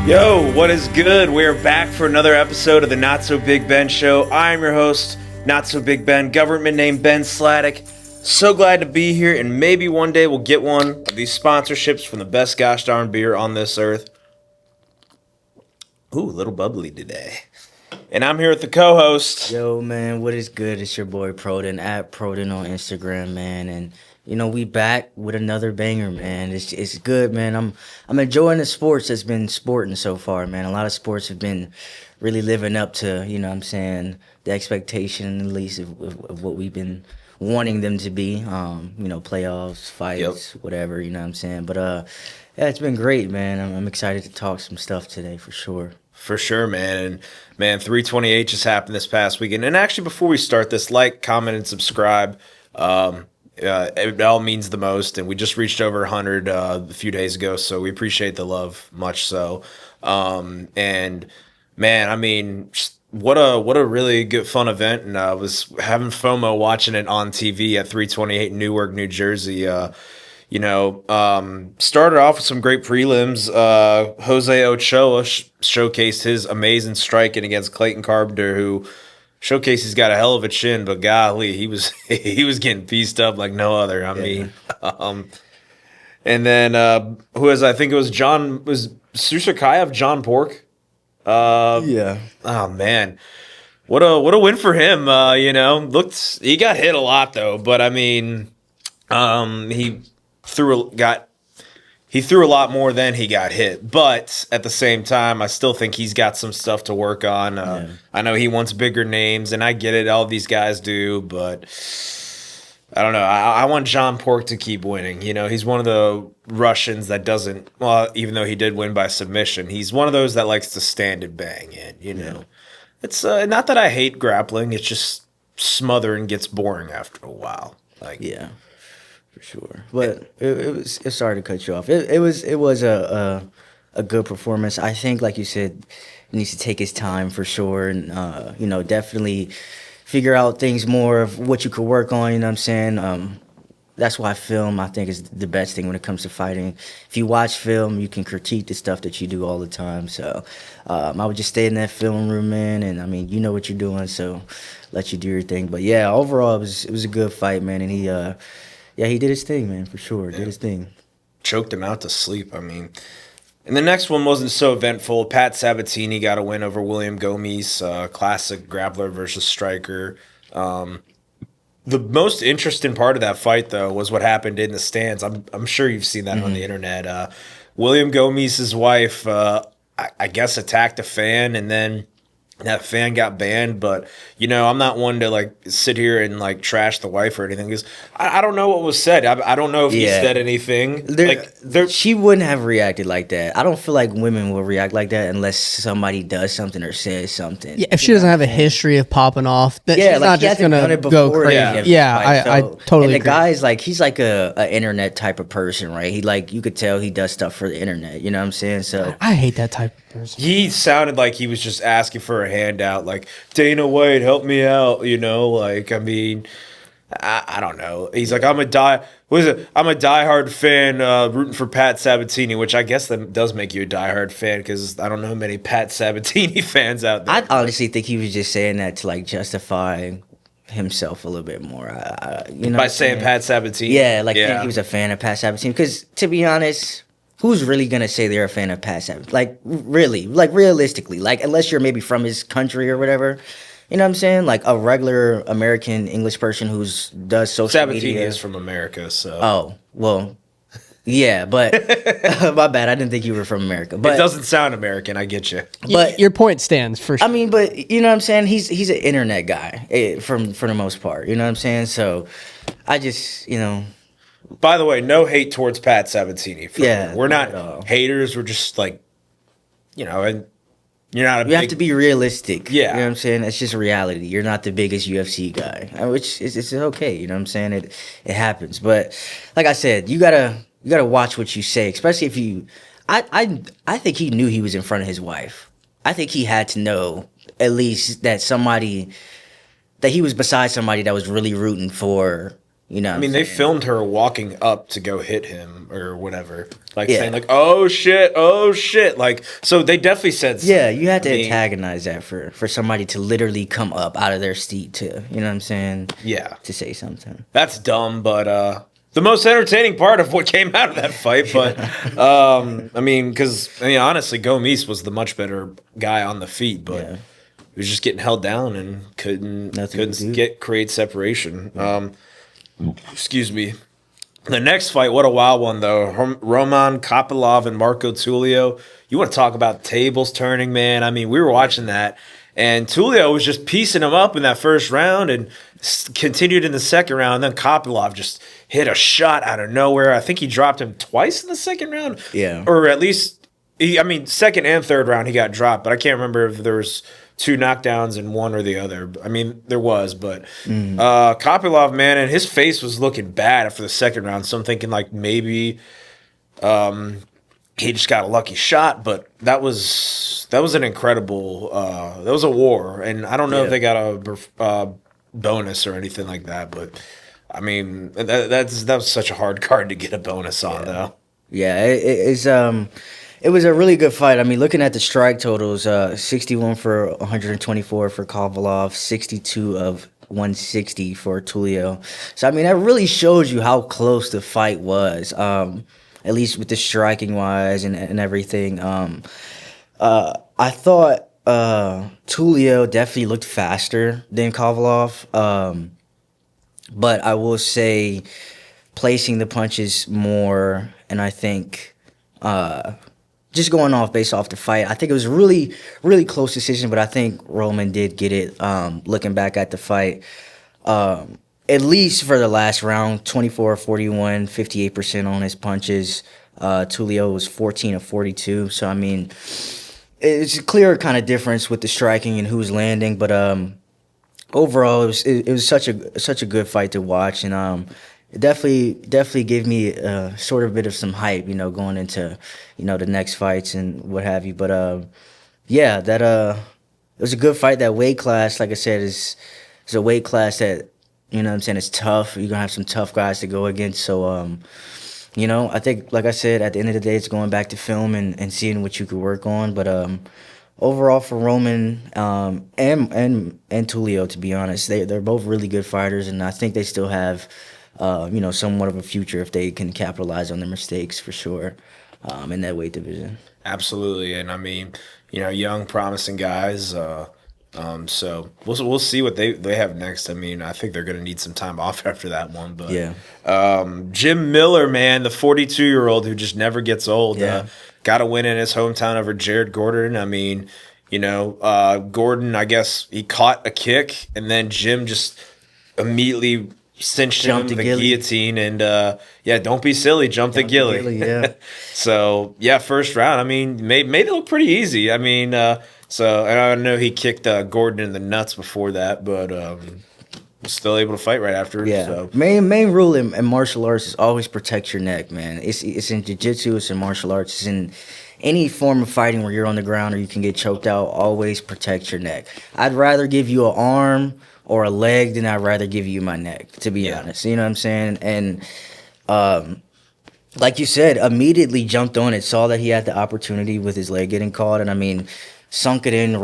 Yo, what is good? We're back for another episode of the Not So Big Ben Show. I'm your host, Not So Big Ben, government name Ben Sladek. So glad to be here, and maybe one day we'll get one of these sponsorships from the best gosh darn beer on this earth. Ooh, a little bubbly today. And I'm here with the co-host. Yo, man, what is good? It's your boy Proden, at Proden on Instagram, man, and we back with another banger, man. It's good, man. I'm enjoying the sports that's been sporting so far, man. A lot of sports have been really living up to, the expectation, at least, of what we've been wanting them to be. Playoffs, fights, whatever, But yeah, it's been great, man. I'm excited to talk some stuff today for sure. For sure, man. And man, 328 just happened this past weekend. And actually, before we start this, like, comment, and subscribe. It all means the most, and we just reached over 100 a few days ago, so we appreciate the love, much so. And man, I mean, what a really good fun event, and I was having FOMO watching it on TV at 328 Newark, New Jersey. Started off with some great prelims. Jose Ochoa showcased his amazing striking against Clayton Carpenter, who showcase he's got a hell of a chin, but golly, he was getting pieced up like no other. I mean, and then I think it was Susakayev, John Pork. Yeah. Oh man, what a win for him. He got hit a lot though, but I mean, he threw a lot more than he got hit, but at the same time, I still think he's got some stuff to work on. I know he wants bigger names, and I get it. All these guys do, but I don't know. I want John Pork to keep winning. He's one of the Russians that doesn't. Well, even though he did win by submission, he's one of those that likes to stand and bang in. It's not that I hate grappling. It's just smothering gets boring after a while. Yeah. For sure, but it's sorry to cut you off. It was a good performance. I think, like you said, he needs to take his time for sure, and definitely figure out things more of what you could work on. You know what I'm saying? That's why film, I think, is the best thing when it comes to fighting. If you watch film, you can critique the stuff that you do all the time. So I would just stay in that film room, man, and I mean, you know what you're doing, so let you do your thing. But yeah, overall, it was a good fight, man, and he. Yeah, he did his thing, man, for sure. Did his thing. Choked him out to sleep, I mean. And the next one wasn't so eventful. Pat Sabatini got a win over William Gomes, classic grappler versus striker. The most interesting part of that fight, though, was what happened in the stands. I'm sure you've seen that on the internet. William Gomes' wife, I guess, attacked a fan, and then that fan got banned, but I'm not one to sit here and trash the wife or anything, because I don't know what was said. I don't know if he said anything. She wouldn't have reacted like that. I don't feel like women will react like that unless somebody does something or says something. Yeah, if she doesn't have a history of popping off, she's not just gonna go crazy. Yeah, I totally. And the agree. guy's he's like a internet type of person, right? He you could tell he does stuff for the internet. You know what I'm saying? So I hate that type of person. He sounded like he was just asking for a handout, like, Dana White, help me out, I mean, I don't know. He's like, I'm a diehard fan rooting for Pat Sabatini, which I guess that does make you a diehard fan, because I don't know many Pat Sabatini fans out there. I honestly think he was just saying that to justify himself a little bit more. By saying Pat Sabatini? Yeah, he was a fan of Pat Sabatini, because to be honest, who's really going to say they're a fan of Pat Sabatini? Realistically, unless you're maybe from his country or whatever. You know what I'm saying? A regular American English person does social media. Sabatini is from America, so. Oh, well, yeah, but my bad. I didn't think you were from America. But it doesn't sound American, I get you. But your point stands, for sure. I mean, but you know what I'm saying? He's an internet guy for the most part. You know what I'm saying? So I just, By the way, no hate towards Pat Sabatini. We're not haters. We're just and you're not you have to be realistic. Yeah. You know what I'm saying? That's just reality. You're not the biggest UFC guy, which is okay. You know what I'm saying? It happens. But like I said, you gotta watch what you say, especially if you. I think he knew he was in front of his wife. I think he had to know at least that he was beside somebody that was really rooting for You know, I mean, they filmed her walking up to go hit him or whatever, like saying like, "Oh shit!" Like, so they definitely said, yeah, you had to antagonize that for somebody to literally come up out of their seat to, you know what I'm saying? Yeah, to say something. That's dumb, but the most entertaining part of what came out of that fight. But I mean, because honestly, Gomes was the much better guy on the feet, but he was just getting held down and couldn't create separation. Yeah. Excuse me. The next fight, what a wild one, though. Roman Kopylov and Marco Tulio. You want to talk about tables turning, man? I mean, we were watching that, and Tulio was just piecing him up in that first round and continued in the second round. And then Kopylov just hit a shot out of nowhere. I think he dropped him twice in the second round. Yeah. Or at least, second and third round he got dropped, but I can't remember if there was 2 knockdowns in one or the other. I mean, there was, but Kopylov, man, and his face was looking bad after the second round. So I'm thinking like maybe he just got a lucky shot, but that was an incredible. That was a war, and I don't know if they got a bonus or anything like that. But I mean, that was such a hard card to get a bonus on, though. Yeah, it was a really good fight. I mean, looking at the strike totals, 61 for 124 for Kopylov, 62 of 160 for Tulio. So, I mean, that really shows you how close the fight was, at least with the striking wise and everything. I thought Tulio definitely looked faster than Kopylov, but I will say placing the punches more, and I think just going based off the fight, I think it was a really, really close decision, but I think Roman did get it. Looking back at the fight, at least for the last round, 24-41, 58% on his punches. Tulio was 14 of 42. So, I mean, it's a clear kind of difference with the striking and who's landing. But overall, it was such a good fight to watch, and it definitely gave me sort of a bit of some hype, going into, the next fights and what have you. But it was a good fight. That weight class, like I said, is a weight class that, it's tough. You're gonna have some tough guys to go against. So I think, like I said, at the end of the day, it's going back to film and seeing what you could work on. But overall, for Roman and Tulio, to be honest, they're both really good fighters, and I think they still have somewhat of a future if they can capitalize on their mistakes, for sure, in that weight division. Absolutely, and I mean, young, promising guys. So we'll see what they have next. I mean, I think they're going to need some time off after that one. But Jim Miller, man, the 42-year-old who just never gets old, got a win in his hometown over Jared Gordon. I mean, Gordon, I guess he caught a kick, and then Jim just immediately cinched him the guillotine, and don't be silly, jump the ghillie. Yeah. So first round, I mean, made it look pretty easy. I mean, so and I know he kicked Gordon in the nuts before that, but was still able to fight right after. Yeah. So. Main rule in martial arts is always protect your neck, man. It's in jiu-jitsu, it's in martial arts, it's in any form of fighting where you're on the ground or you can get choked out. Always protect your neck. I'd rather give you an arm or a leg than I'd rather give you my neck, to be honest. You know what I'm saying? And like you said, immediately jumped on it, saw that he had the opportunity with his leg getting caught, and I mean, sunk it in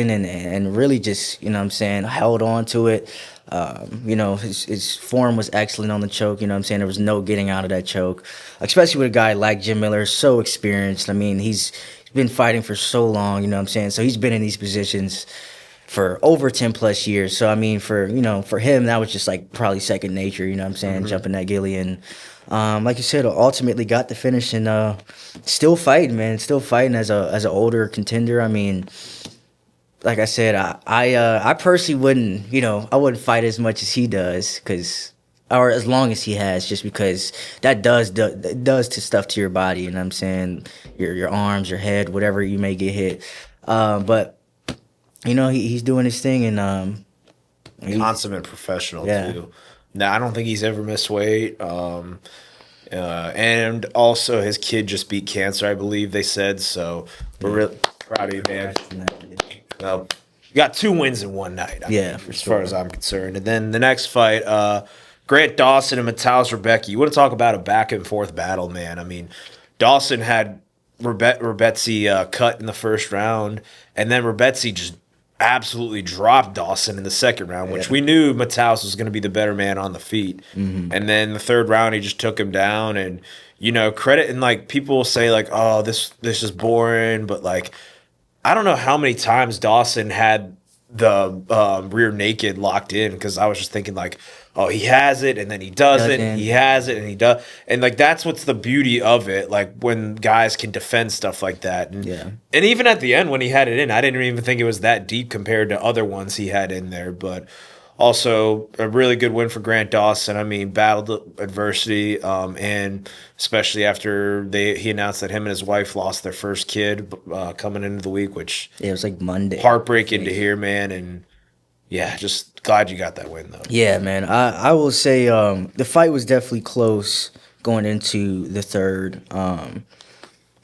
and really just, held on to it. His form was excellent on the choke, there was no getting out of that choke, especially with a guy like Jim Miller, so experienced. I mean, he's been fighting for so long, so he's been in these positions for over 10 plus years. So I mean, for him, that was just like probably second nature, jumping that ghillie. And like you said, ultimately got the finish, and still fighting as an older contender. I mean, like I said, I personally wouldn't, I wouldn't fight as much as he does, or as long as he has, just because that does to stuff to your body, your arms, your head, whatever you may get hit. But he's doing his thing, and consummate professional too. No, I don't think he's ever missed weight. And also his kid just beat cancer, I believe they said. So we're really proud of you, man. you got 2 wins in one night. I mean, for as sure. far as I'm concerned. And then the next fight, Grant Dawson and Mateusz Rebecki. You want to talk about a back and forth battle, man. I mean, Dawson had Rebetzi cut in the first round, and then Rebetzi just absolutely dropped Dawson in the second round, which we knew Mateusz was going to be the better man on the feet. And then the third round, he just took him down. And, credit, and like people say like, oh, this is boring, but like, I don't know how many times Dawson had the rear naked locked in, because I was just thinking like, oh, he has it and then he doesn't. He has it and he does. And like, that's what's the beauty of it. Like when guys can defend stuff like that. And, and even at the end when he had it in, I didn't even think it was that deep compared to other ones he had in there. But also a really good win for Grant Dawson. I mean, battled adversity, and especially after he announced that him and his wife lost their first kid coming into the week, which it was like Monday. Heartbreaking to hear, man. And yeah, just glad you got that win, though. Yeah, man. I will say the fight was definitely close going into the third,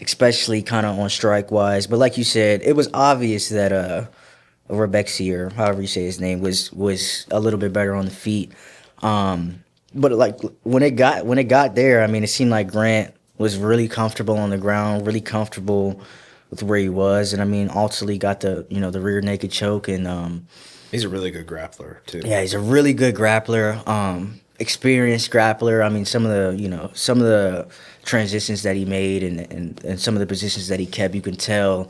especially kind of on strike-wise. But like you said, it was obvious that Rebecki, or however you say his name, was a little bit better on the feet. But like when it got there, I mean, it seemed like Grant was really comfortable on the ground, really comfortable with where he was, and I mean, ultimately got the the rear naked choke. And he's a really good grappler too. Yeah, he's a really good grappler, experienced grappler. I mean, some of the transitions that he made and some of the positions that he kept, you can tell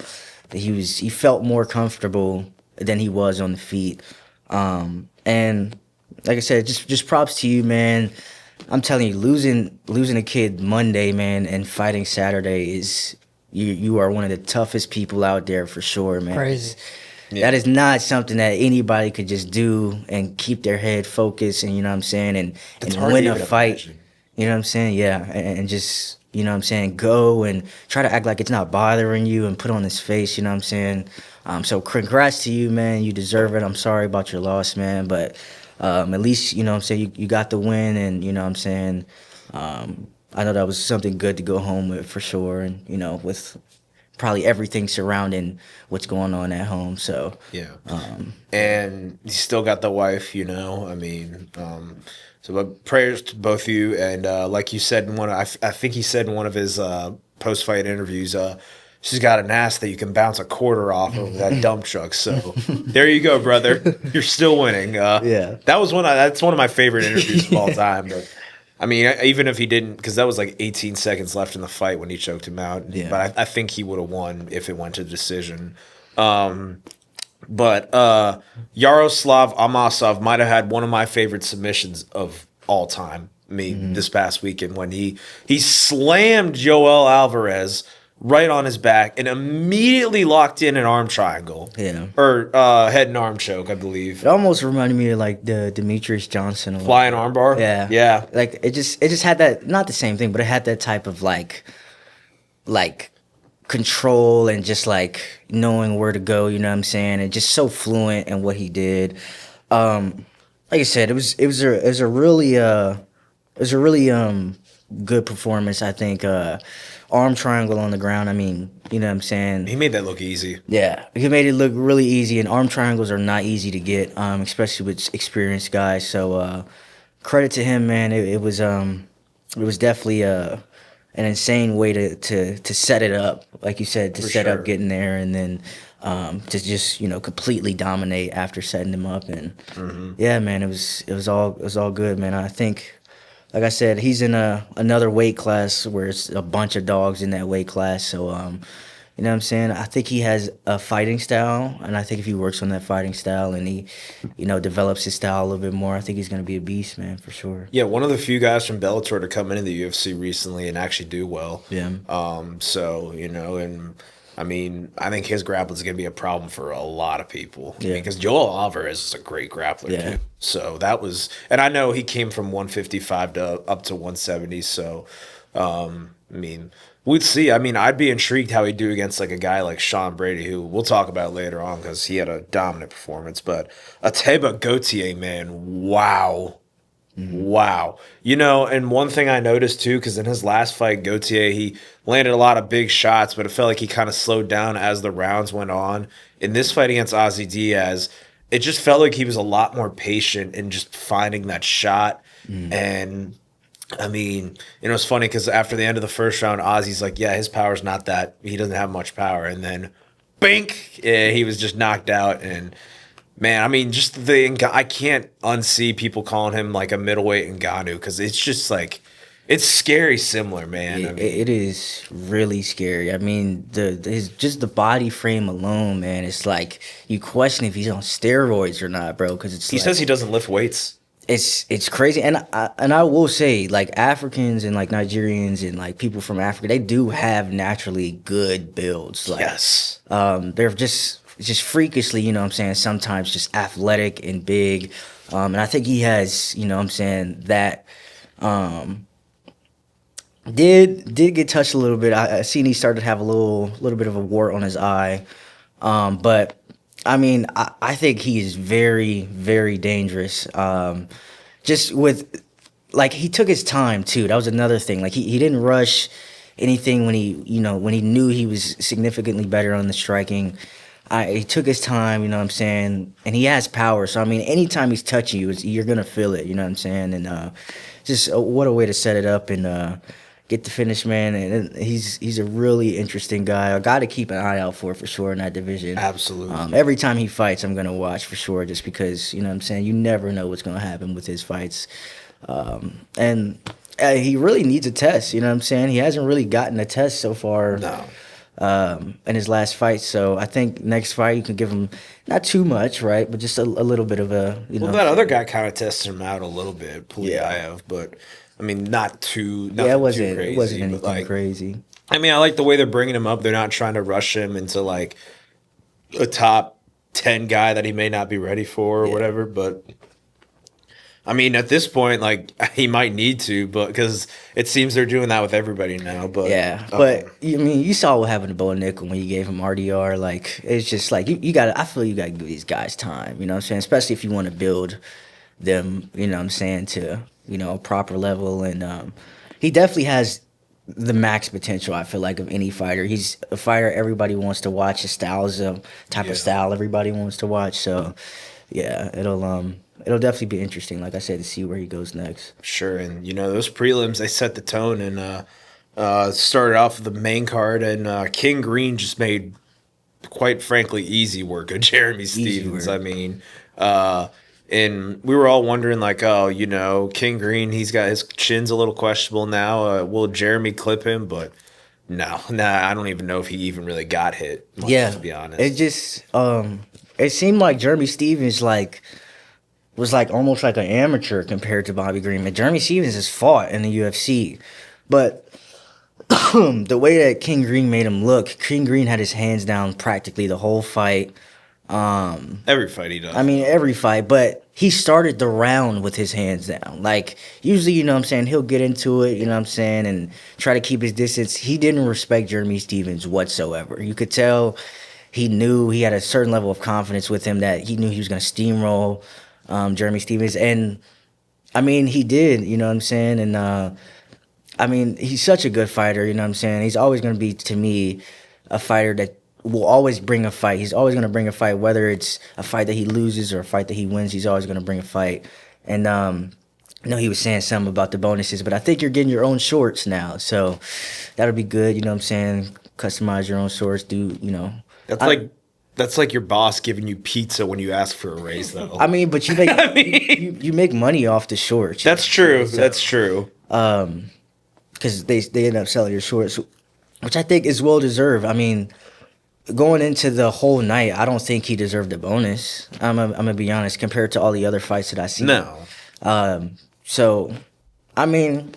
that he felt more comfortable than he was on the feet. And like I said, just props to you, man. I'm telling you, losing a kid Monday, man, and fighting Saturday is you are one of the toughest people out there for sure, man. Crazy. Yeah. That is not something that anybody could just do and keep their head focused and, you know what I'm saying, and win a fight. Imagine. You know what I'm saying? Yeah. And just, you know what I'm saying, go and try to act like it's not bothering you and put on his face, you know what I'm saying? So congrats to you, man. You deserve it. I'm sorry about your loss, man. But at least, you know what I'm saying, you got the win, and, you know what I'm saying, I know that was something good to go home with for sure, and, with probably everything surrounding what's going on at home. So yeah, and you still got the wife, I mean, so but prayers to both of you. And like you said in I think he said in one of his post-fight interviews, she's got an ass that you can bounce a quarter off of that dump truck. So there you go, brother. You're still winning. Yeah, that's one of my favorite interviews of all time. But I mean, even if he didn't, because that was like 18 seconds left in the fight when he choked him out. Yeah. But I think he would have won if it went to decision. But Yaroslav Amosov might have had one of my favorite submissions of all time. I mean, this past weekend when he slammed Joel Alvarez right on his back and immediately locked in an arm triangle. Yeah. Or head and arm choke, I believe. It almost reminded me of like the Demetrius Johnson. Flying armbar? Yeah. Yeah. Like it just had that, not the same thing, but it had that type of like control and just like knowing where to go, you know what I'm saying? And just so fluent in what he did. Like I said, it was a really good performance, I think. Arm triangle on the ground, I mean, you know what I'm saying? He made that look easy. Yeah, he made it look really easy, and arm triangles are not easy to get, especially with experienced guys. So credit to him, man. It was definitely an insane way to set it up, like you said, to set up getting there, and then to just completely dominate after setting him up. And yeah, man, it was all good, man. I think, like I said, he's in another weight class where it's a bunch of dogs in that weight class. So, you know what I'm saying? I think he has a fighting style, and I think if he works on that fighting style and he, develops his style a little bit more, I think he's going to be a beast, man, for sure. Yeah, one of the few guys from Bellator to come into the UFC recently and actually do well. Yeah. So, and I mean, I think his grappling is going to be a problem for a lot of people. Yeah. Because Joel Alvarez is a great grappler, too. So that was, and I know he came from 155 up to 170. So, I mean, we'd see. I mean, I'd be intrigued how he'd do against like a guy like Sean Brady, who we'll talk about later on because he had a dominant performance. But Ateba Gautier, man, wow. Wow. You know, and one thing I noticed too, because in his last fight, Gauthier, he landed a lot of big shots, but it felt like he kind of slowed down as the rounds went on. In this fight against Ozzy Diaz, it just felt like he was a lot more patient in just finding that shot. And I mean, you know, it's funny because after the end of the first round, Ozzy's like, yeah, his power's not that, he doesn't have much power. And then, bink, he was just knocked out. And man, I mean, just I can't unsee people calling him like a middleweight Ngannou because it's just like, it's scary similar, man. I mean, it is really scary. I mean, just the body frame alone, man. It's like you question if he's on steroids or not, bro. Because he says he doesn't lift weights. It's crazy, and I will say, like, Africans and like Nigerians and like people from Africa, they do have naturally good builds. Like, yes, they're just freakishly, you know what I'm saying, sometimes just athletic and big. And I think he has, you know what I'm saying, that did get touched a little bit. I seen he started to have a little bit of a wart on his eye. But I mean, I think he is very, very dangerous. Just with, like, he took his time too. That was another thing. Like, he didn't rush anything when he knew he was significantly better on the striking. He took his time, you know what I'm saying? And he has power. So, I mean, anytime he's touching you, you're going to feel it, you know what I'm saying? And just what a way to set it up and get the finish, man. And he's a really interesting guy. I got to keep an eye out for sure in that division. Absolutely. Every time he fights, I'm going to watch for sure just because, you know what I'm saying, you never know what's going to happen with his fights. And he really needs a test, you know what I'm saying? He hasn't really gotten a test so far. No. In his last fight, so I think next fight you can give him not too much, right, but just a little bit of a. Well, that other guy kind of tested him out a little bit, Puliaev, but I mean, not too. Yeah, it wasn't crazy, anything like, crazy. I mean, I like the way they're bringing him up. They're not trying to rush him into like a top 10 guy that he may not be ready for or whatever, but. I mean, at this point, like, he might need to, but because it seems they're doing that with everybody now. But yeah, but I mean, you saw what happened to Bo Nickel when you gave him RDR. Like, it's just like you got. I feel you got to give these guys time. You know what I'm saying? Especially if you want to build them. You know what I'm saying, to a proper level. And he definitely has the max potential, I feel like, of any fighter. He's a fighter everybody wants to watch. His style is a type of style everybody wants to watch. So yeah, it'll definitely be interesting, like I said, to see where he goes next. Sure, and those prelims, they set the tone and started off with the main card, and King Green just made, quite frankly, easy work of Jeremy Stephens. I mean, and we were all wondering, like, King Green, he's got his chin's a little questionable now. Will Jeremy clip him? But no, I don't even know if he even really got hit. To be honest, it just it seemed like Jeremy Stephens was like almost like an amateur compared to Bobby Green. But Jeremy Stephens has fought in the UFC, but the way that King Green made him look, King Green had his hands down practically the whole fight. Every fight he does. I mean, every fight, but he started the round with his hands down. Like, usually, you know what I'm saying, he'll get into it, you know what I'm saying, and try to keep his distance. He didn't respect Jeremy Stephens whatsoever. You could tell he knew he had a certain level of confidence with him that he knew he was going to steamroll Jeremy Stephens. And, I mean, he did, you know what I'm saying, and, I mean, he's such a good fighter, you know what I'm saying. He's always going to be, to me, a fighter that will always bring a fight. He's always going to bring a fight, whether it's a fight that he loses or a fight that he wins. He's always going to bring a fight. And I know he was saying something about the bonuses, but I think you're getting your own shorts now, so that'll be good. You know what I'm saying? Customize your own shorts. That's like your boss giving you pizza when you ask for a raise, though. I mean, but you make you make money off the shorts. That's true. So, that's true. Because they end up selling your shorts, which I think is well deserved. I mean, going into the whole night, I don't think he deserved a bonus. I'm gonna be honest, compared to all the other fights that I seen. No. So, I mean,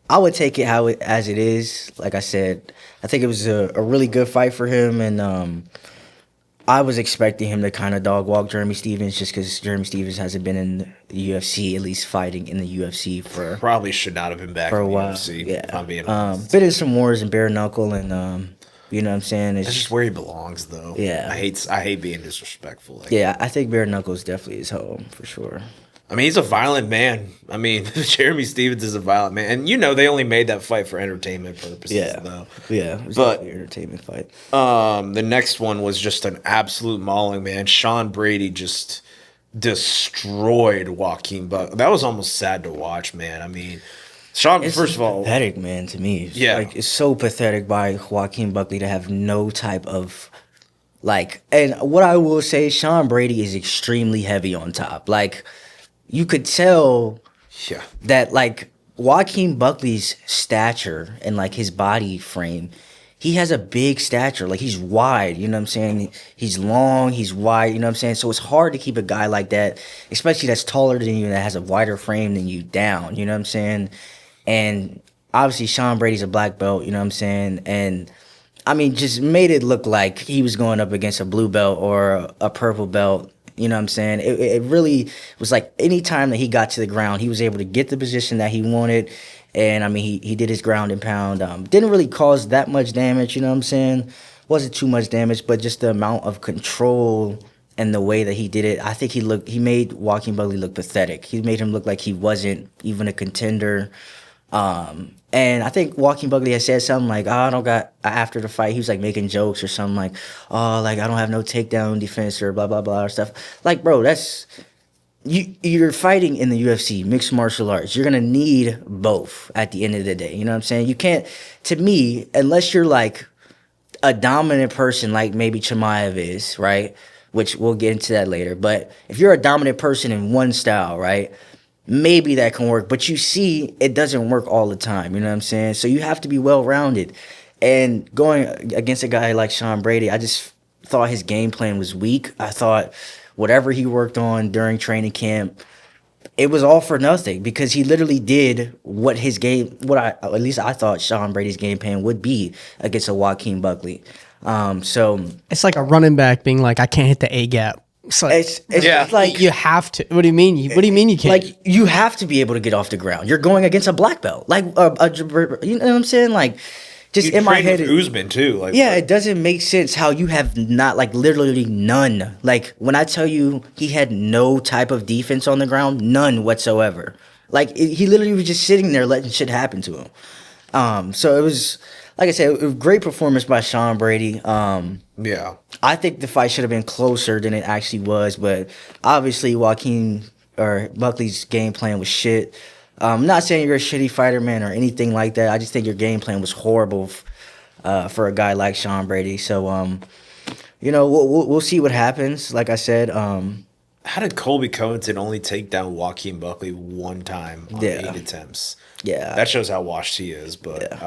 I would take it as it is. Like I said, I think it was a really good fight for him, and I was expecting him to kind of dog walk Jeremy Stephens just because Jeremy Stephens hasn't been in the UFC, at least fighting in the UFC for probably should not have been back for in a the while. UFC. Yeah, if I'm being honest. been in some wars and bare knuckle, and you know what I'm saying. That's just where he belongs, though. Yeah, I hate being disrespectful. Yeah, I think bare knuckle is definitely his home for sure. I mean, he's a violent man. I mean, Jeremy Stephens is a violent man. And, they only made that fight for entertainment purposes, though. Yeah, it was an entertainment fight. The next one was just an absolute mauling, man. Sean Brady just destroyed Joaquin Buckley. That was almost sad to watch, man. I mean, Sean, first of all, pathetic, man, to me. It's so pathetic by Joaquin Buckley to have no type of and what I will say, Sean Brady is extremely heavy on top. You could tell that Joaquin Buckley's stature and his body frame, he has a big stature. He's wide, you know what I'm saying? He's long, he's wide, you know what I'm saying? So it's hard to keep a guy like that, especially that's taller than you and that has a wider frame than you, down, you know what I'm saying? And obviously Sean Brady's a black belt, you know what I'm saying? And I mean, just made it look like he was going up against a blue belt or a purple belt. You know what I'm saying? It really was any time that he got to the ground, he was able to get the position that he wanted. And, I mean, he did his ground and pound. Didn't really cause that much damage, you know what I'm saying? Wasn't too much damage, but just the amount of control and the way that he did it, I think he made Joaquin Buckley look pathetic. He made him look like he wasn't even a contender. And I think Joaquin Buckley had said something I don't got, after the fight, he was making jokes or something I don't have no takedown defense or blah, blah, blah or stuff. Bro, that's, you're fighting in the UFC, mixed martial arts. You're going to need both at the end of the day. You know what I'm saying? You can't, to me, unless you're a dominant person maybe Chimaev is, right? Which we'll get into that later. But if you're a dominant person in one style, right? Maybe that can work, but you see it doesn't work all the time, you know what I'm saying? So you have to be well-rounded. And going against a guy like Sean Brady, I just thought his game plan was weak. I thought whatever he worked on during training camp, it was all for nothing because he literally did at least I thought Sean Brady's game plan would be against a Joaquin Buckley. So it's like a running back being I can't hit the A gap. It's you have to. What do you mean? What do you mean you can't? You have to be able to get off the ground. You're going against a black belt. You know what I'm saying? Just in my head, Usman too. It doesn't make sense how you have not literally none. When I tell you he had no type of defense on the ground, none whatsoever. He literally was just sitting there letting shit happen to him. So it was. Like I said, a great performance by Sean Brady. I think the fight should have been closer than it actually was, but obviously Buckley's game plan was shit. I'm not saying you're a shitty fighter, man, or anything like that. I just think your game plan was horrible for a guy like Sean Brady. So, we'll see what happens. Like I said, how did Colby Covington only take down Joaquin Buckley one time on 8 attempts? Yeah, that shows how washed he is. But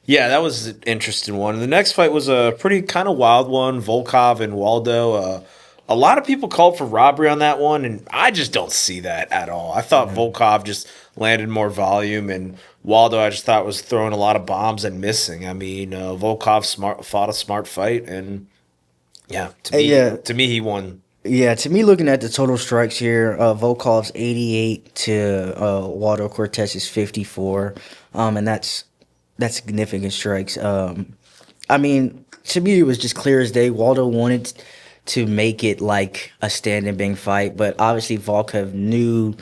yeah, that was an interesting one. The next fight was a pretty kind of wild one, Volkov and Waldo. A lot of people called for robbery on that one, and I just don't see that at all. I thought Volkov just landed more volume, and Waldo I just thought was throwing a lot of bombs and missing. I mean, Volkov fought a smart fight, and to me he won. Yeah, to me, looking at the total strikes here, Volkov's 88 to Waldo Cortes' 54, and that's significant strikes. I mean, to me, it was just clear as day. Waldo wanted to make it a stand and bang fight, but obviously Volkov knew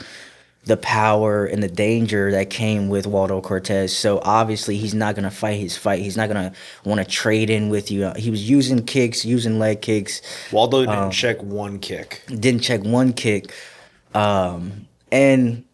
the power and the danger that came with Waldo Cortes. So obviously he's not going to fight his fight. He's not going to want to trade in with you. He was using kicks, using leg kicks. Waldo didn't check one kick. And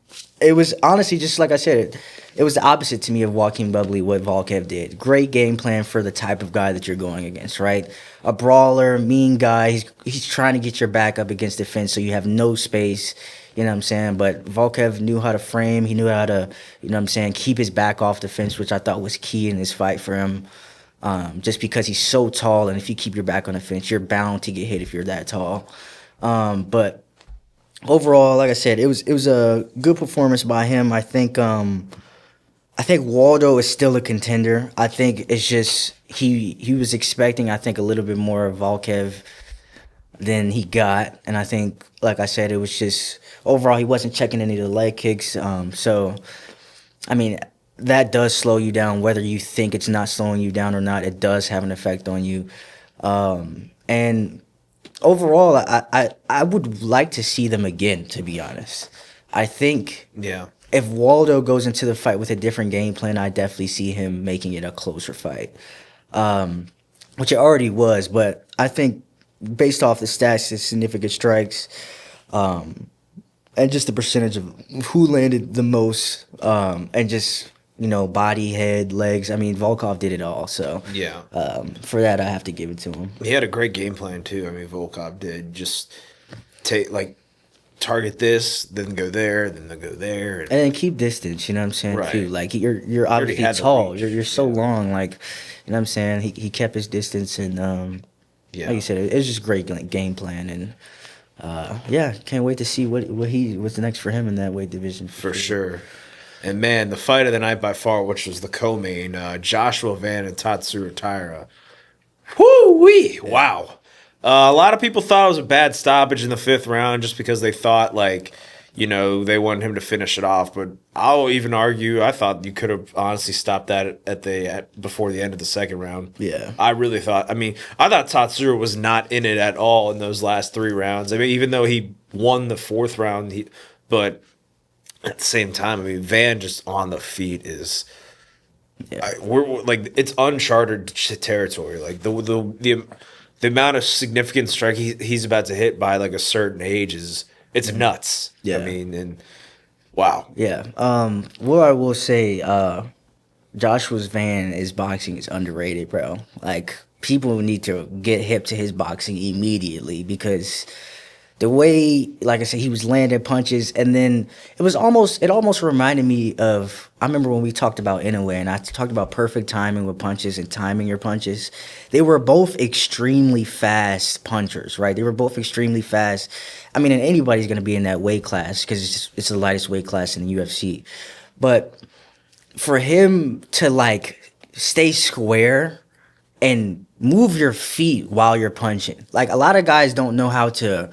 it was honestly, just like I said, it was the opposite to me of Joaquin Buckley, what Volkov did. Great game plan for the type of guy that you're going against, right? A brawler, mean guy. He's trying to get your back up against the fence so you have no space. You know what I'm saying? But Volkov knew how to frame. He knew how to, you know what I'm saying, keep his back off the fence, which I thought was key in this fight for him. Just because he's so tall, and if you keep your back on the fence, you're bound to get hit if you're that tall. But overall, like I said, it was a good performance by him. I think Waldo is still a contender. I think it's just he was expecting, I think, a little bit more of Volkov than he got. And I think, like I said, it was just overall he wasn't checking any of the leg kicks. So, I mean, that does slow you down. Whether you think it's not slowing you down or not, it does have an effect on you. And overall, I would like to see them again, to be honest. I think if Waldo goes into the fight with a different game plan, I definitely see him making it a closer fight, which it already was. But I think based off the stats, the significant strikes, and just the percentage of who landed the most, and just, body, head, legs. I mean, Volkov did it all. So for that, I have to give it to him. He had a great game plan too. I mean, Volkov did just target this, then go there, then go there, and then keep distance. You know what I'm saying? Right. Too. Like you're obviously tall. You're so long. Like, you know what I'm saying? He kept his distance, and like you said, it was just great game plan. And can't wait to see what's next for him in that weight division. For sure. And man, the fight of the night by far, which was the co-main, Joshua Van and Tatsuro Taira. Whoo-wee! Wow. A lot of people thought it was a bad stoppage in the 5th round just because they thought, they wanted him to finish it off. But I'll even argue, I thought you could have honestly stopped that before the end of the 2nd round. Yeah. I really thought, I thought Tatsuro was not in it at all in those last 3 rounds. I mean, even though he won the 4th round, but at the same time, Van just on the feet is... Yeah. It's uncharted territory. Like, the amount of significant strike he's about to hit by a certain age it's nuts. Yeah. And wow. Yeah. What I will say, Joshua's Van's boxing is underrated, bro. Like, people need to get hip to his boxing immediately, because the way, like I said, he was landing punches, and then it almost reminded me of, I remember when we talked about Inoue, and I talked about perfect timing with punches and timing your punches. They were both extremely fast punchers, right? They were both extremely fast. And anybody's going to be in that weight class, because it's the lightest weight class in the UFC. But for him to, stay square and move your feet while you're punching. A lot of guys don't know how to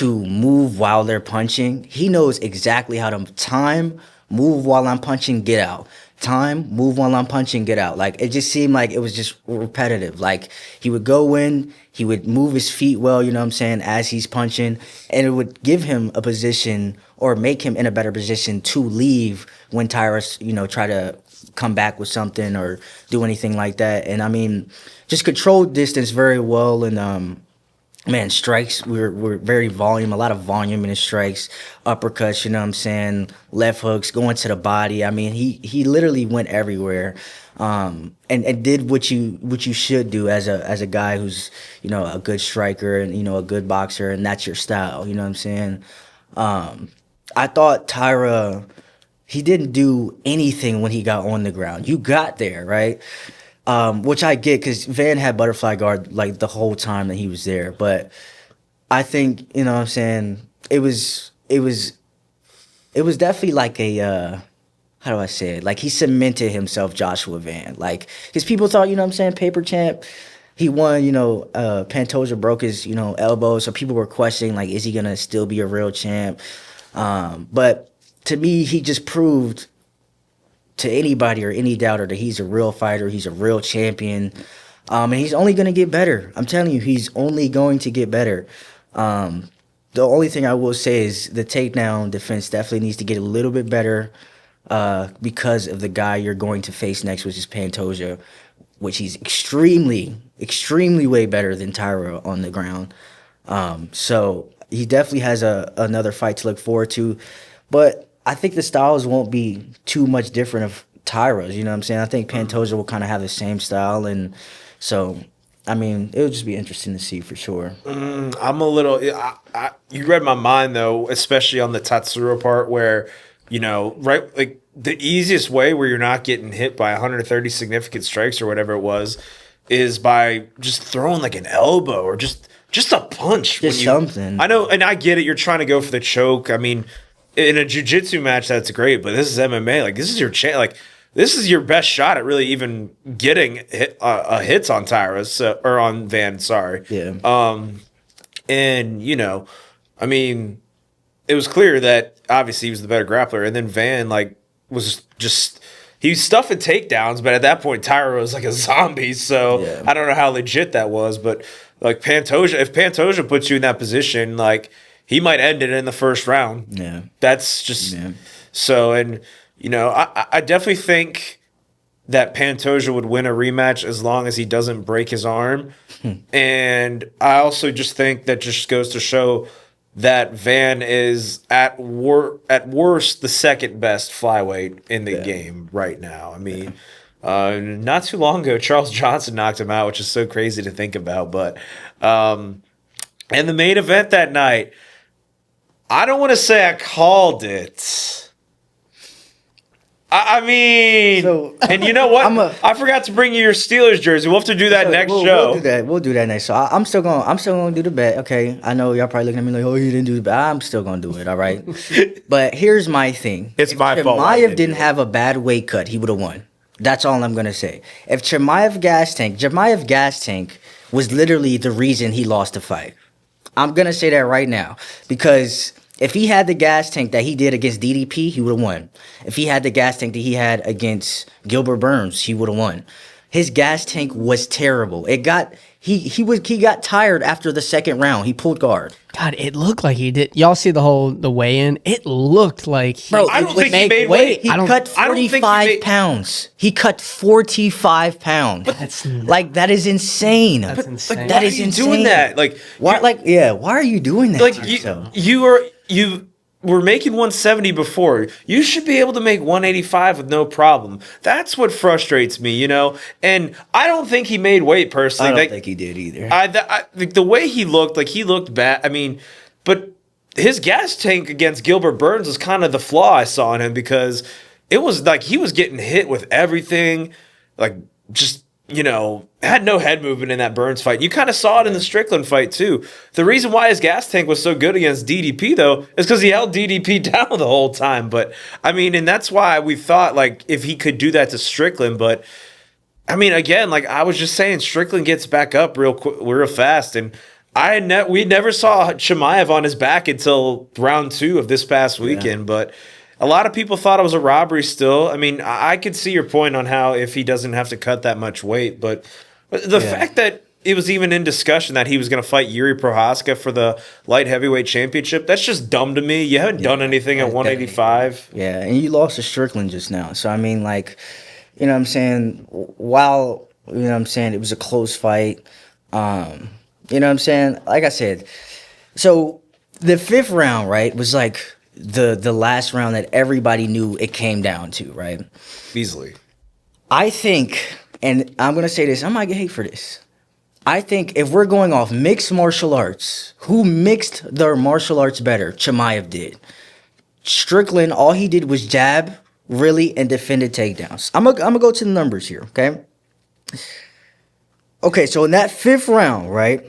move while they're punching. He knows exactly how to time, move while I'm punching, get out. Time, move while I'm punching, get out. It just seemed like it was just repetitive. He would go in, he would move his feet well, you know what I'm saying, as he's punching, and it would give him a position, or make him in a better position to leave when Tyrus, try to come back with something or do anything like that. And just controlled distance very well. And strikes were very a lot of volume in his strikes, uppercuts, you know what I'm saying, left hooks, going to the body. He literally went everywhere, and did what you should do as a guy who's, a good striker and, a good boxer, and that's your style, you know what I'm saying. I thought Taira, he didn't do anything when he got on the ground. You got there, right? Which I get, because Van had butterfly guard the whole time that he was there. But I think, you know what I'm saying, it was definitely a, how do I say it? He cemented himself, Joshua Van. Because people thought, you know what I'm saying, paper champ, he won, Pantoja broke his, elbow. So people were questioning, is he going to still be a real champ? But to me, he just proved to anybody or any doubter that he's a real fighter, he's a real champion, and he's only going to get better. I'm telling you, he's only going to get better. The only thing I will say is the takedown defense definitely needs to get a little bit better, because of the guy you're going to face next, which is Pantoja, which he's extremely, extremely way better than Taira on the ground. So he definitely has another fight to look forward to. But I think the styles won't be too much different of Taira's, you know what I'm saying? I think Pantoja will kind of have the same style, and so, it'll just be interesting to see for sure. I'm a little... you read my mind, though, especially on the Tatsuro part, where, right, the easiest way where you're not getting hit by 130 significant strikes or whatever it was is by just throwing an elbow or just a punch. Just something. I know, and I get it. You're trying to go for the choke. In a jiu-jitsu match, that's great, but this is MMA. This is your chance. This is your best shot at really even getting hits on Tyrus, or on Van. Sorry. Yeah. And it was clear that obviously he was the better grappler, and then Van was just, he was stuffing takedowns, but at that point Tyra was like a zombie. So yeah. I don't know how legit that was, but Like Pantoja, if Pantoja puts you in that position, like he might end it in the first round. Yeah. That's just so. And I definitely think that Pantoja would win a rematch as long as he doesn't break his arm. And I also just think that just goes to show that Van is at worst the second best flyweight in the game right now. I mean, not too long ago, Charles Johnson knocked him out, which is so crazy to think about. But and the main event that night, I don't want to say I called it. I mean, and you know what? I forgot to bring you your Steelers jersey. We'll have to do that next show. We'll do that next. So I'm still gonna do the bet. Okay, I know y'all probably looking at me like, oh, you didn't do the bet. I'm still gonna do it. All right. But here's my thing. It's my fault. Chimaev didn't have a bad weight cut, he would have won. That's all I'm gonna say. If Chimaev gas tank was literally the reason he lost the fight. I'm gonna say that right now because if he had the gas tank that he did against DDP, he would have won. If he had the gas tank that he had against Gilbert Burns, he would have won. His gas tank was terrible. He got tired after the second round. He pulled guard. God, it looked like he did. Y'all see the weigh-in? It looked like I don't think he made weight. He cut 45 pounds. He cut 45 pounds. That is insane. That's insane. Like, that is insane. Doing that? Like why? Why are you doing that? Like you were making 170 before. You should be able to make 185 with no problem. That's what frustrates me, And I don't think he made weight personally. I don't think he did either. The way he looked bad. I mean, but his gas tank against Gilbert Burns was kind of the flaw I saw in him because it was like he was getting hit with everything, like just. Had no head movement in that Burns fight. You kind of saw it in the Strickland fight, too. The reason why his gas tank was so good against DDP, though, is because he held DDP down the whole time. But, I mean, and that's why we thought, if he could do that to Strickland. But, I mean, again, I was just saying, Strickland gets back up real fast. And we never saw Chimaev on his back until round 2 of this past weekend. Yeah. But a lot of people thought it was a robbery still. I mean, I could see your point on how if he doesn't have to cut that much weight. But the fact that it was even in discussion that he was going to fight Yuri Prohaska for the light heavyweight championship, that's just dumb to me. You haven't done anything at 185. Yeah, and you lost to Strickland just now. So, I mean, you know what I'm saying? While, you know what I'm saying, it was a close fight. You know what I'm saying? Like I said, so the fifth round, right, was the last round that everybody knew it came down to, right? Easily. I think, and I'm going to say this, I might get hate for this. I think if we're going off mixed martial arts, who mixed their martial arts better? Chimaev did. Strickland, all he did was jab, really, and defended takedowns. I'm gonna go to the numbers here, okay? Okay, so in that fifth round, right?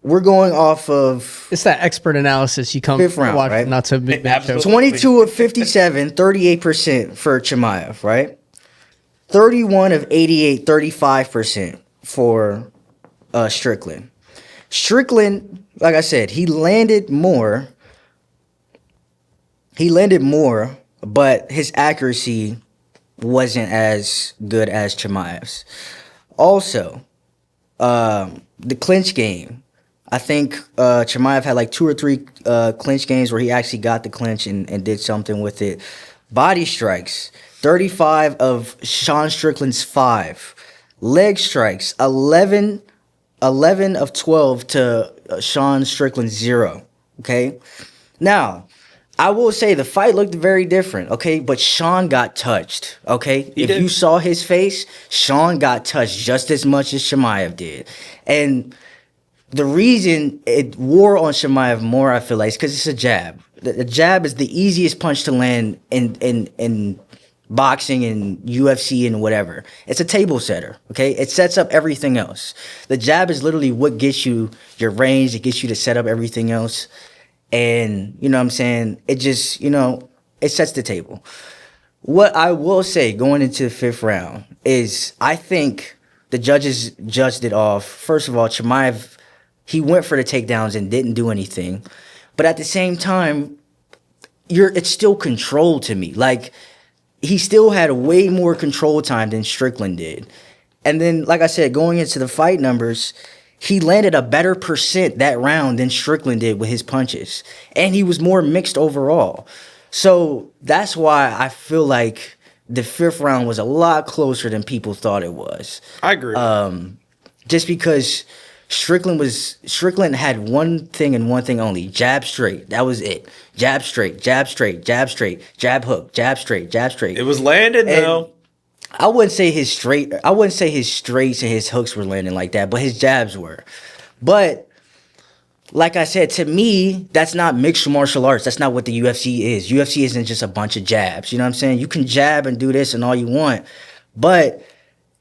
We're going off of... It's that expert analysis you come fifth round, watch, right? Not so big. 22 of 57, 38% for Chimaev, right? 31 of 88, 35% for Strickland. Strickland, like I said, he landed more, but his accuracy wasn't as good as Chimaev's. Also, the clinch game. I think Chimaev had 2 or 3 clinch games where he actually got the clinch and did something with it. Body strikes, 35 of Sean Strickland's 5. Leg strikes, 11 of 12 to Sean Strickland's 0. Okay? Now, I will say the fight looked very different, okay? But Sean got touched, okay? If you saw his face, Sean got touched just as much as Chimaev did. And the reason it wore on Chimaev more, I feel like, is because it's a jab. The jab is the easiest punch to land in boxing and UFC and whatever. It's a table setter, okay? It sets up everything else. The jab is literally what gets you your range. It gets you to set up everything else. And, you know what I'm saying? It just, it sets the table. What I will say going into the fifth round is I think the judges judged it off. First of all, Chimaev, he went for the takedowns and didn't do anything. But at the same time, it's still control to me. He still had way more control time than Strickland did. And then, like I said, going into the fight numbers, he landed a better percent that round than Strickland did with his punches. And he was more mixed overall. So that's why I feel like the 5th round was a lot closer than people thought it was. I agree. Just because Strickland had one thing and one thing only: jab straight. That was it. Jab straight, jab straight, jab straight, jab hook, jab straight, jab straight. It was landed though. I wouldn't say his straights and his hooks were landing like that, but his jabs were. But like I said, to me, that's not mixed martial arts. That's not what the UFC is. UFC isn't just a bunch of jabs. You know what I'm saying? You can jab and do this and all you want, but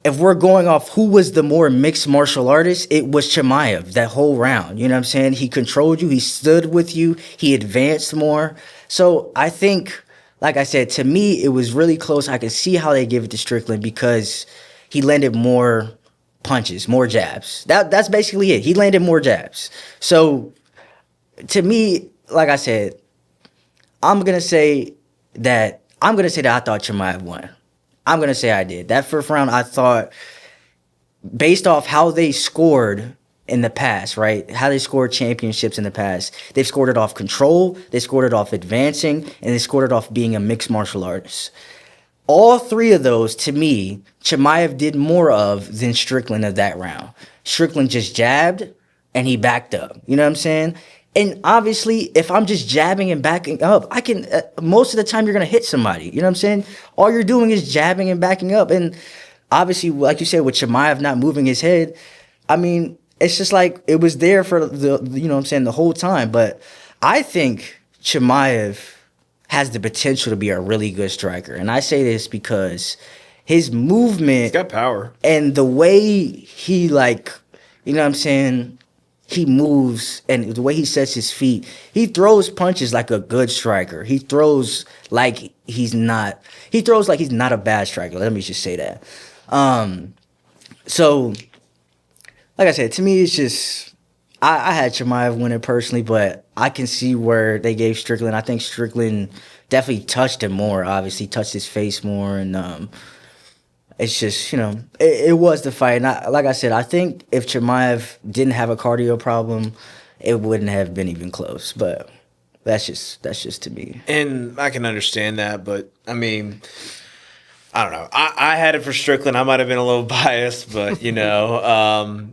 if we're going off who was the more mixed martial artist, it was Chimaev that whole round. You know what I'm saying? He controlled you. He stood with you. He advanced more. So I think, like I said, to me, it was really close. I could see how they give it to Strickland because he landed more punches, more jabs. That's basically it. He landed more jabs. So to me, like I said, I'm gonna say that I thought Chimaev won. I'm gonna say I did. That 5th round, I thought, based off how they scored in the past, right? How they scored championships in the past. They've scored it off control, they scored it off advancing, and they scored it off being a mixed martial artist. All 3 of those, to me, Chimaev did more of than Strickland of that round. Strickland just jabbed and he backed up. You know what I'm saying? And obviously, if I'm just jabbing and backing up, I can, most of the time you're going to hit somebody. You know what I'm saying? All you're doing is jabbing and backing up. And obviously, like you said, with Chimaev not moving his head, I mean, it's just like it was there for you know what I'm saying, the whole time. But I think Chimaev has the potential to be a really good striker. And I say this because his movement, he's got power. And the way he, like, you know what I'm saying, he moves and the way he sets his feet, he throws punches like a good striker. He throws like he's not a bad striker. Let me just say that. So, like I said, to me, it's just, I had Chimaev winning personally, but I can see where they gave Strickland. I think Strickland definitely touched him more, obviously, touched his face more, and it's just, you know, it was the fight. And like I said, I think if Chimaev didn't have a cardio problem, it wouldn't have been even close. But that's just to me. And I can understand that, but I mean, I don't know. I had it for Strickland. I might have been a little biased, but you know,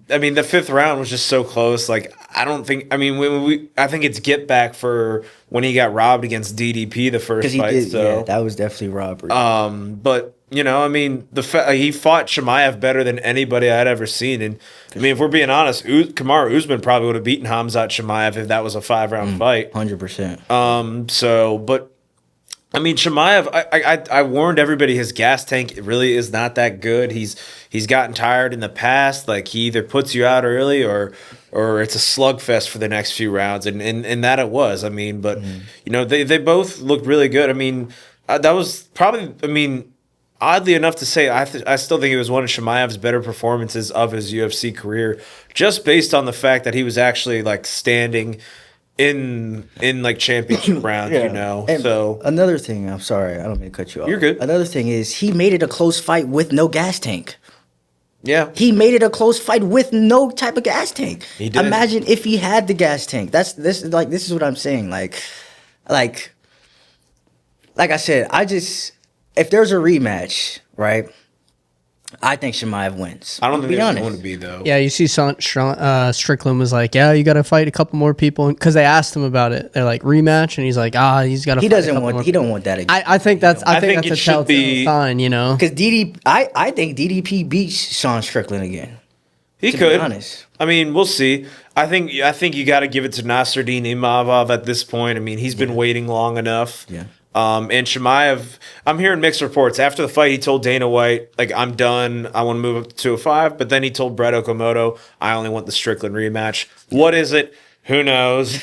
I mean, the 5th round was just so close. Like, I don't think. I mean, I think it's get back for when he got robbed against DDP the first fight. Yeah, that was definitely robbery. But you know, I mean, he fought Chimaev better than anybody I'd ever seen. And I mean, if we're being honest, Kamaru Usman probably would have beaten Khamzat Chimaev if that was a 5-round fight. 100%. So, but I mean, Chimaev, I warned everybody his gas tank really is not that good. He's gotten tired in the past. Like, he either puts you out early or it's a slugfest for the next few rounds. And that it was. I mean, but, you know, they both looked really good. I mean, that was probably, I mean, oddly enough to say, I still think it was one of Chimaev's better performances of his UFC career, just based on the fact that he was actually, like, standing in like championship rounds, you know. And so another thing, I'm sorry, I don't mean to cut you off. You're good. Another thing is he made it a close fight with no gas tank. Yeah. He made it a close fight with no type of gas tank. He did. Imagine if he had the gas tank. This is what I'm saying. Like I said, if there's a rematch, right? I think Chimaev wins. I don't think there's going to be, though. Yeah, you see Strickland was like, yeah, you got to fight a couple more people. Because they asked him about it. They're like, rematch? And he's like, he's got to fight a couple more. He don't want that again. I think that's a telltale sign, you know? Because I think DDP beats Sean Strickland again. He could. Be honest. I mean, we'll see. I think you got to give it to Nasruddin Imavov at this point. I mean, he's been waiting long enough. Yeah. And Chimaev, I'm hearing mixed reports. After the fight, he told Dana White, like, I'm done. I want to move up to 205. But then he told Brett Okamoto, I only want the Strickland rematch. What is it? Who knows?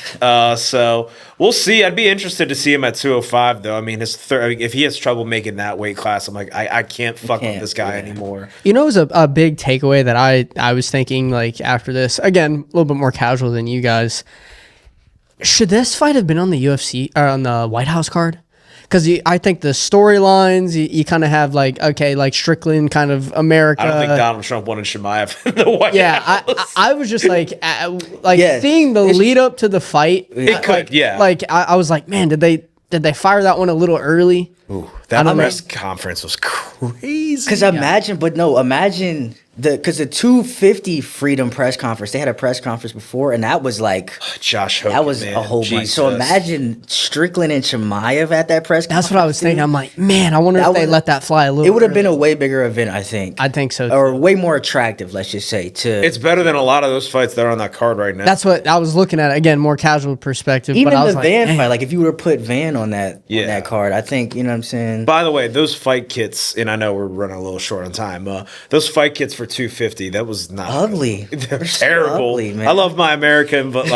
So we'll see. I'd be interested to see him at 205, though. I mean, if he has trouble making that weight class, I'm like, I can't fuck with this guy anymore. You know, it was a big takeaway that I was thinking, like, after this. Again, a little bit more casual than you guys. Should this fight have been on the UFC or on the White House card? because I think the storylines you kind of have like, okay, like Strickland kind of America. I don't think Donald Trump wanted Chimaev in the White House. I was just like Yes. seeing the lead up to the fight. It could, yeah. Like I was like, man, did they fire that one a little early? Ooh, that press conference was crazy. Because imagine because the 250 Freedom press conference, they had a press conference before, and that was like Josh Hogan, that was man. a whole bunch. Jesus. So imagine Strickland and Chimaev at that press conference. That's what I was thinking. I'm like, man, I wonder if they let that fly a little. It would have early. been a way bigger event, I think. I think so, too. Or way more attractive, let's just say. It's better than a lot of those fights that are on that card right now. That's what I was looking at. Again, more casual perspective. Even but I was the like, Van man. fight, like if you were to put Van on that card, I think, you know what I'm saying? By the way, those fight kits, and I know we're running a little short on time. Those fight kits for 250, that was not Ugly. They're terrible. Ugly, man. I love my American, but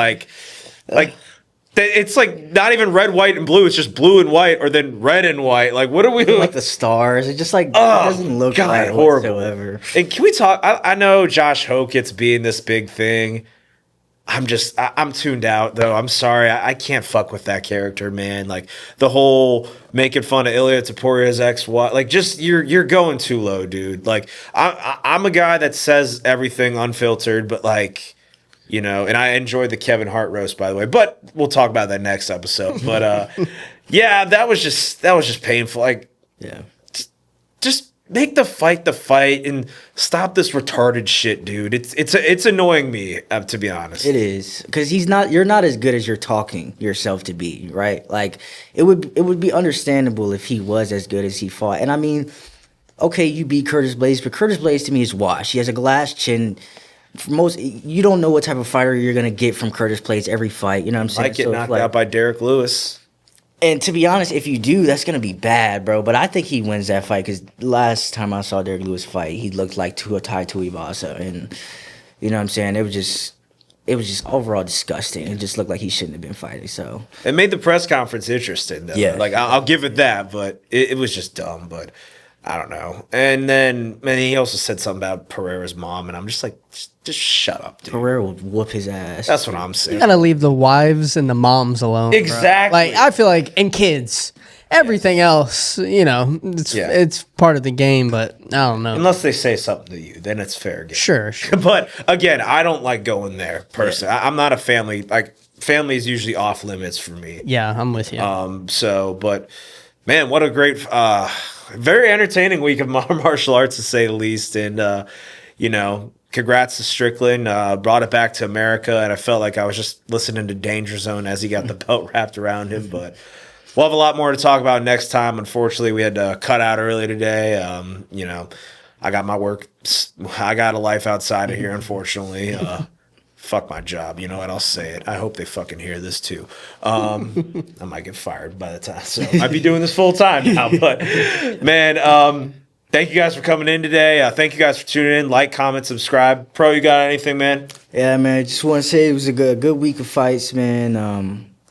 it's like not even red, white, and blue. It's just blue and white, or then red and white. Like, what are we Like the stars. It just like doesn't look right horrible. whatsoever. And can we talk? I know Josh Hokett's being this big thing. I'm tuned out though. I'm sorry. I can't fuck with that character, man. Like the whole making fun of Ilya Taporia's ex-wife. Like just you're going too low, dude. Like I'm a guy that says everything unfiltered, but like, you know, and I enjoyed the Kevin Hart roast, by the way. But we'll talk about that next episode. But yeah, that was just painful. Like, Yeah. just make the fight and stop this retarded shit, dude. It's annoying me, to be honest. It is because you're not as good as you're talking yourself to be, right? Like it would be understandable if he was as good as he fought. And I mean, okay, you beat Curtis Blades, but Curtis Blades to me is washed. He has a glass chin. For most, you don't know what type of fighter you're gonna get from Curtis Blades every fight. You know what I'm saying? Might get knocked out by Derek Lewis. And to be honest, if you do, that's going to be bad, bro. But I think he wins that fight because last time I saw Derek Lewis fight, he looked like Tai Tuivasa. And you know what I'm saying? It was just overall disgusting. It just looked like he shouldn't have been fighting. So It made the press conference interesting, though. Yeah. Like, I'll give it that, but it was just dumb. But I don't know. And then he also said something about Pereira's mom, and I'm just like, just shut up, dude. Pereira will whoop his ass. That's what I'm saying. You gotta leave the wives and the moms alone. bro. Exactly. Like I feel like, and kids. Everything else, you know, it's part of the game, but I don't know. Unless they say something to you, then it's fair game. Sure. But again, I don't like going there personally. I'm not a family. Like, family is usually off limits for me. Yeah, I'm with you. But man, what a great, very entertaining week of martial arts, to say the least. And, you know, congrats to Strickland. Brought it back to America, and I felt like I was just listening to Danger Zone as he got the belt wrapped around him. But we'll have a lot more to talk about next time. Unfortunately, we had to cut out early today. You know, I got my work. I got a life outside of here, unfortunately. Fuck my job. You know what? I'll say it. I hope they fucking hear this too. I might get fired by the time. So I'd be doing this full time now. But man, thank you guys for coming in today. Thank you guys for tuning in. Like, comment, subscribe. Pro, you got anything, man? Yeah, man. Just want to say it was a good week of fights, man.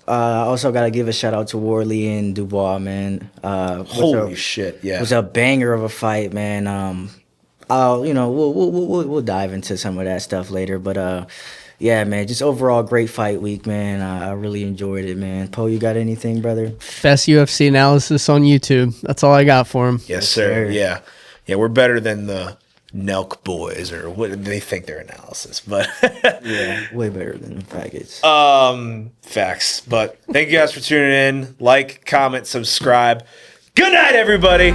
I also got to give a shout out to Worley and Dubois, man. Holy shit! Yeah, it was a banger of a fight, man. We'll dive into some of that stuff later, but yeah, man, just overall great fight week, man. I really enjoyed it, man. Poe, you got anything, brother? Best UFC analysis on YouTube. That's all I got for him. Yes, sir. Yeah, we're better than the Nelk boys, or what they think their analysis, but yeah, way better than the faggots. Facts. But thank you guys for tuning in. Like, comment, subscribe. Good night, everybody.